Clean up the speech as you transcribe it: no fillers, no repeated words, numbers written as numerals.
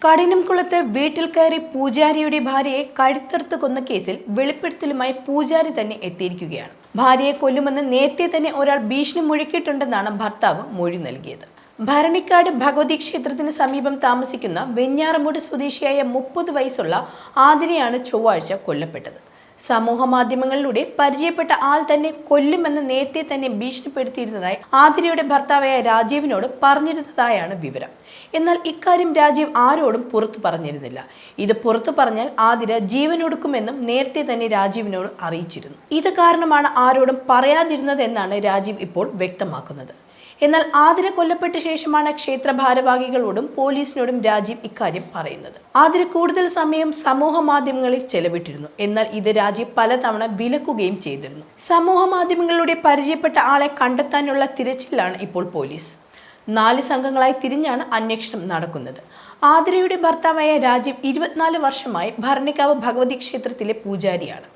കഠിനംകുളത്ത് വീട്ടിൽ കയറി പൂജാരിയുടെ ഭാര്യയെ കഴുത്തറുത്ത് കൊന്ന കേസിൽ വെളിപ്പെടുത്തലുമായി പൂജാരി തന്നെ എത്തിയിരിക്കുകയാണ്. ഭാര്യയെ കൊല്ലുമെന്ന് നേരത്തെ തന്നെ ഒരാൾ ഭീഷണി മുഴക്കിയിട്ടുണ്ടെന്നാണ് ഭർത്താവ് മൊഴി നൽകിയത്. ഭരണിക്കാട് ഭഗവതി ക്ഷേത്രത്തിന് സമീപം താമസിക്കുന്ന വെഞ്ഞാറമൂട് സ്വദേശിയായ 30 വയസ്സുള്ള ആതിരയാണ് ചൊവ്വാഴ്ച കൊല്ലപ്പെട്ടത്. സമൂഹ മാധ്യമങ്ങളിലൂടെ പരിചയപ്പെട്ട ആൾ തന്നെ കൊല്ലുമെന്ന് നേരത്തെ തന്നെ ഭീഷണിപ്പെടുത്തിയിരുന്നതായി ആതിരയുടെ ഭർത്താവായ രാജീവിനോട് പറഞ്ഞിരുന്നതായാണ് വിവരം. എന്നാൽ ഇക്കാര്യം രാജീവ് ആരോടും പുറത്തു പറഞ്ഞിരുന്നില്ല. ഇത് പുറത്തു പറഞ്ഞാൽ ആതിര ജീവനൊടുക്കുമെന്നും നേരത്തെ തന്നെ രാജീവിനോട് അറിയിച്ചിരുന്നു. ഇത് കാരണമാണ് ആരോടും പറയാതിരുന്നതെന്നാണ് രാജീവ് ഇപ്പോൾ വ്യക്തമാക്കുന്നത്. എന്നാൽ ആതിര കൊല്ലപ്പെട്ട ശേഷമാണ് ക്ഷേത്ര ഭാരവാഹികളോടും പോലീസിനോടും രാജീവ് ഇക്കാര്യം പറയുന്നത്. ആതിര കൂടുതൽ സമയം സമൂഹ മാധ്യമങ്ങളിൽ ചെലവിട്ടിരുന്നു. എന്നാൽ ഇത് രാജീവ് പലതവണ വിലക്കുകയും ചെയ്തിരുന്നു. സമൂഹ മാധ്യമങ്ങളിലൂടെ പരിചയപ്പെട്ട ആളെ കണ്ടെത്താനുള്ള തിരച്ചിലാണ് ഇപ്പോൾ പോലീസ്. 4 സംഘങ്ങളായി തിരിഞ്ഞാണ് അന്വേഷണം നടക്കുന്നത്. ആതിരയുടെ ഭർത്താവായ രാജീവ് 24 വർഷമായി ഭരണിക്കാവ് ഭഗവതി ക്ഷേത്രത്തിലെ പൂജാരിയാണ്.